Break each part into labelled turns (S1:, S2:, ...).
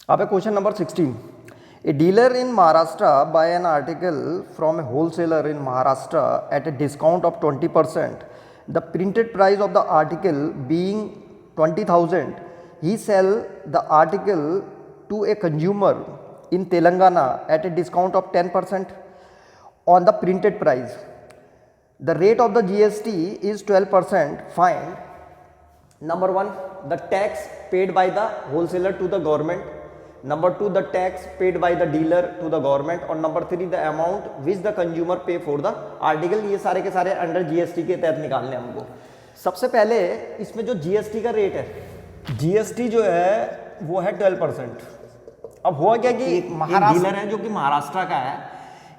S1: अब है question number 16. A dealer in Maharashtra buy an article from a wholesaler in Maharashtra at a discount of 20%. The printed price of the article being 20,000, he sell the article to a consumer in Telangana at a discount of 10% on the printed price. The rate of the GST is 12%. Find number 1 the tax paid by the wholesaler to the government, number 2 the tax paid by the dealer to the government, और number 3 the amount which the consumer pay for the article. ये सारे के सारे under GST के तहत निकालने हैं हमको. सबसे पहले इसमें जो जीएसटी का रेट है, जीएसटी जो है वो है 12%. अब हुआ क्या कि एक डीलर है जो कि महाराष्ट्र का है,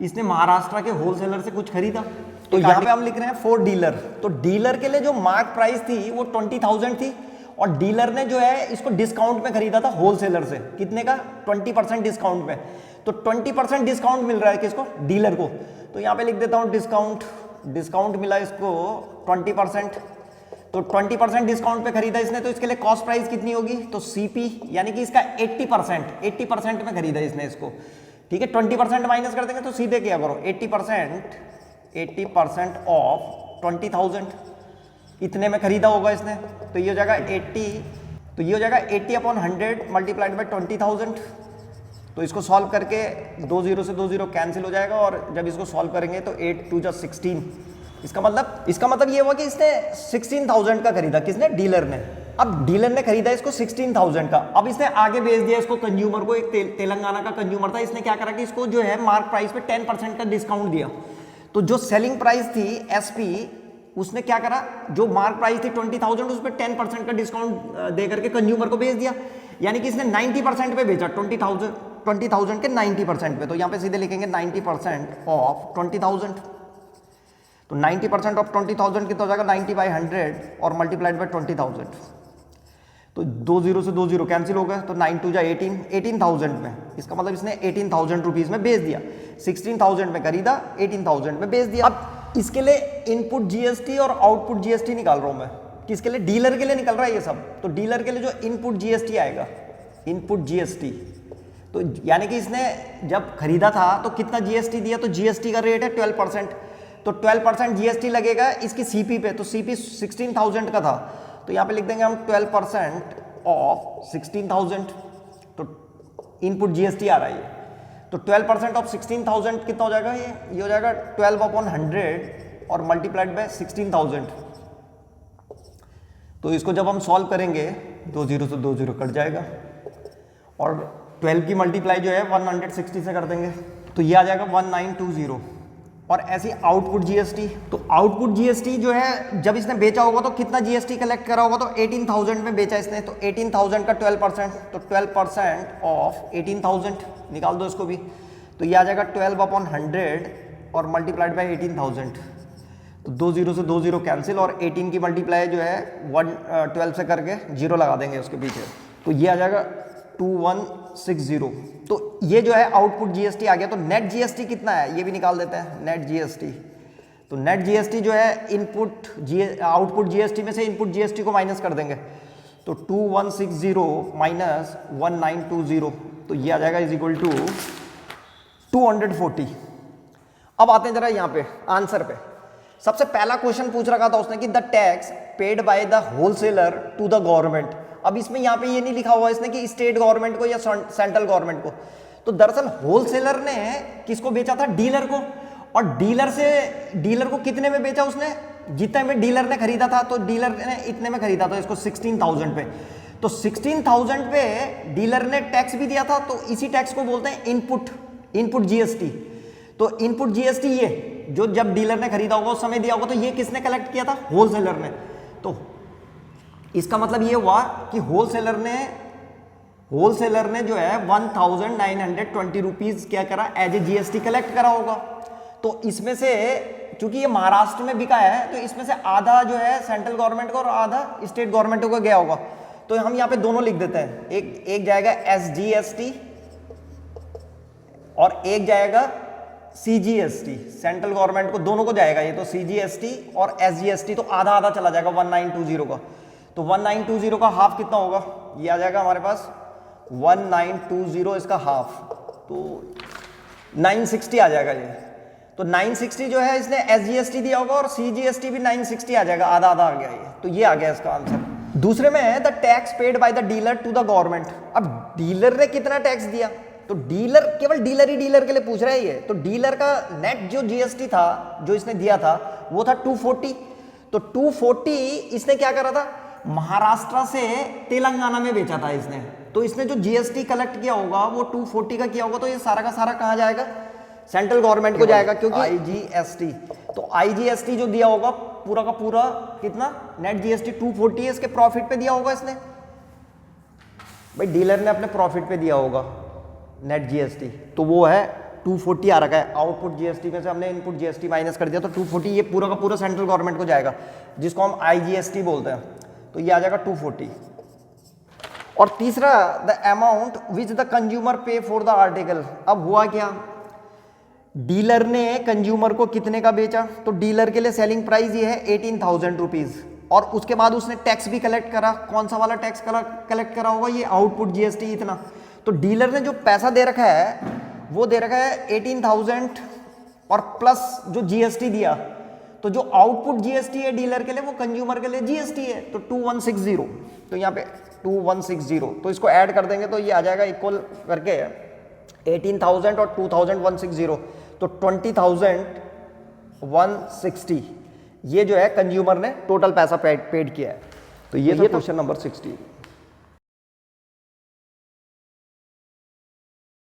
S1: इसने महाराष्ट्र के होलसेलर से कुछ खरीदा, तो यहाँ पे हम लिख रहे हैं फॉर डीलर. तो डीलर के लिए जो मार्क प्राइस थी वो 20,000 थी और डीलर ने जो है इसको डिस्काउंट में खरीदा था होलसेलर से. कितने का? 20% डिस्काउंट में. तो 20% डिस्काउंट मिल रहा है किसको? डीलर को. तो यहाँ पे लिख देता हूँ डिस्काउंट मिला इसको 20%. तो 20% डिस्काउंट पे खरीदा इसने, तो इसके लिए कॉस्ट प्राइस कितनी होगी? तो सीपी यानी कि इसका 80% में खरीदा इसने इसको. ठीक है, 20% माइनस कर देंगे तो सीधे क्या करो, 80% ऑफ 20,000 इतने में खरीदा होगा इसने. तो ये हो जाएगा 80/100 मल्टीप्लाइड बाई 20,000. तो इसको सॉल्व करके 2 0 से 2 0 कैंसिल हो जाएगा और जब इसको सॉल्व करेंगे तो 8 2 16. इसका मतलब ये हुआ कि इसने 16,000 का खरीदा. किसने? डीलर ने. अब डीलर ने खरीदा इसको 16,000 का. अब इसने आगे भेज दिया इसको कंज्यूमर को. एक तेलंगाना का कंज्यूमर था, इसने क्या करा कि इसको जो है मार्क प्राइस पे 10% का डिस्काउंट दिया. तो जो सेलिंग प्राइस थी एसपी, उसने क्या करा, जो मार्क प्राइस थी 20,000 उस पर 10% का डिस्काउंट दे करके कंज्यूमर को भेज दिया. यानी कि इसने 90% पे बेचा, 20,000 के 90% पे. तो यहाँ पे सीधे लिखेंगे 90% ऑफ 20,000. तो 90% ऑफ 20,000 कितना हो जाएगा? 90/100 और मल्टीप्लाइड बाई 20,000. तो 2 0 से 2 0 कैंसिल हो गए. तो 9 2 18,000 में. इसका मतलब इसने 18,000 रुपीज में बेच दिया. 16,000 में खरीदा, 18,000 में बेच दिया. अब इसके लिए इनपुट जीएसटी और आउटपुट जीएसटी निकाल रहा हूं मैं. किसके लिए? डीलर के लिए निकल रहा है ये सब. तो डीलर के लिए जो इनपुट जीएसटी आएगा, इनपुट जीएसटी, तो यानी कि इसने जब खरीदा था तो कितना जीएसटी दिया? तो जीएसटी का रेट है 12%. तो 12% जीएसटी लगेगा इसकी सीपी पे. तो सीपी 16,000 का था, तो यहाँ पे लिख देंगे हम 12% ऑफ 16,000. तो इनपुट जीएसटी आ रहा है ये. तो 12% ऑफ 16,000 कितना हो जाएगा? ये हो जाएगा 12/100 और मल्टीप्लाइड बाय 16,000. तो इसको जब हम सॉल्व करेंगे 2 0 से 2 0 कट जाएगा और 12 की मल्टीप्लाई जो है 160 से कर देंगे. तो ये आ जाएगा 1920. और ऐसी आउटपुट जीएसटी, तो आउटपुट जीएसटी जो है जब इसने बेचा होगा तो कितना जीएसटी कलेक्ट करा होगा? तो 18,000 में बेचा इसने. तो 18,000 का 12%, तो 12% ऑफ 18,000 निकाल दो इसको भी. तो ये आ जाएगा 12/100 और मल्टीप्लाइड बाई 18,000. तो 2 0 से 2 0 कैंसिल और 18 की मल्टीप्लाई जो है 12 से करके 0 लगा देंगे उसके पीछे. तो ये आ जाएगा 2160. तो ये जो है आउटपुट जीएसटी आ गया. तो नेट जीएसटी कितना है ये भी निकाल देते हैं. नेट जीएसटी, तो नेट जीएसटी जो है आउटपुट जीएसटी में से इनपुट जीएसटी को माइनस कर देंगे. तो 2160 माइनस 1920, तो ये आ जाएगा इज इक्वल टू 240. अब आते हैं जरा यहाँ पे आंसर पे. सबसे पहला क्वेश्चन पूछ रखा था उसने कि the tax paid by the wholesaler to the government. अब इसमें यहाँ पे ये नहीं लिखा हुआ इसने कि स्टेट गवर्नमेंट को या सेंट्रल गवर्नमेंट को. तो दरअसल होलसेलर ने किसको बेचा था? डीलर को. और डीलर को कितने में बेचा उसने? जितने में डीलर ने खरीदा था, तो डीलर ने इतने में खरीदा था इसको 16,000 पे. तो 16,000 पे डीलर ने टैक्स भी दिया था, तो इसी टैक्स को बोलते हैं इनपुट जीएसटी. तो इनपुट जीएसटी ये जो जब डीलर ने खरीदा होगा उस समय दिया होगा, तो ये किसने कलेक्ट किया था? होलसेलर ने. तो इसका मतलब ये हुआ कि होलसेलर ने जो है 1,920 रुपीज क्या करा? एज ए जीएसटी कलेक्ट करा होगा. तो इसमें से चूंकि ये महाराष्ट्र में बिका है, तो इसमें से आधा जो है सेंट्रल गवर्नमेंट को और आधा स्टेट गवर्नमेंट को गया होगा. तो हम यहाँ पे दोनों लिख देते हैं. एक जाएगा एसजीएसटी और एक जाएगा सीजीएसटी. सेंट्रल गवर्नमेंट को दोनों को जाएगा ये. तो सीजीएसटी और एसजीएसटी तो आधा आधा चला जाएगा 1920 का. तो 1920 का हाफ कितना होगा? ये आ जाएगा हमारे पास 1920 इसका हाफ, तो 960 आ जाएगा ये। तो 960 जो है इसने SGST दिया होगा और CGST भी 960 आ जाएगा, आधा आधा आ गया ये। तो ये आ गया इसका आंसर। दूसरे में है the tax paid by the dealer to the government. अब डीलर ने कितना टैक्स दिया, तो डीलर केवल डीलर ही डीलर के लिए पूछ रहा है ये। तो डीलर का नेट जो GST था जो इसने दिया था वो था 240। तो 240 इसने क्या करा था, महाराष्ट्र से तेलंगाना में बेचा था इसने। तो इसने जो GST कलेक्ट किया होगा वो 240 का किया होगा, तो ये सारा का सारा कहाँ जाएगा, सेंट्रल गवर्नमेंट को जाएगा, क्योंकि IGST। तो IGST जो दिया होगा पूरा का पूरा कितना, नेट GST 240 है, इसके प्रॉफिट पे दिया होगा इसने, भाई डीलर ने अपने प्रॉफिट पे दिया होगा नेट GST, तो वो है 240 आ रखा है। आउटपुट GST में से हमने इनपुट GST माइनस कर दिया, तो 240 ये पूरा का पूरा सेंट्रल गवर्नमेंट को जाएगा, जिसको हम IGST बोलते हैं। तो ये आ जाएगा 240। और तीसरा the amount which the consumer पे फॉर द आर्टिकल। अब हुआ क्या, डीलर ने कंज्यूमर को कितने का बेचा, तो डीलर के लिए सेलिंग प्राइस ये है 18,000 रुपीज, और उसके बाद उसने टैक्स भी कलेक्ट करा। कौन सा वाला टैक्स कलेक्ट करा होगा, ये आउटपुट GST इतना। तो डीलर ने जो पैसा दे रखा है वो दे रखा है 18,000 और प्लस जो GST दिया। तो जो आउटपुट GST है डीलर के लिए वो कंज्यूमर के लिए GST है, तो 2160। तो यहाँ पे 2160, तो इसको ऐड कर देंगे तो ये आ जाएगा इक्वल करके 18,000 और 2,160, तो 20,160 ये जो है कंज्यूमर ने टोटल पैसा पेड किया है। तो ये था क्वेश्चन नंबर 60।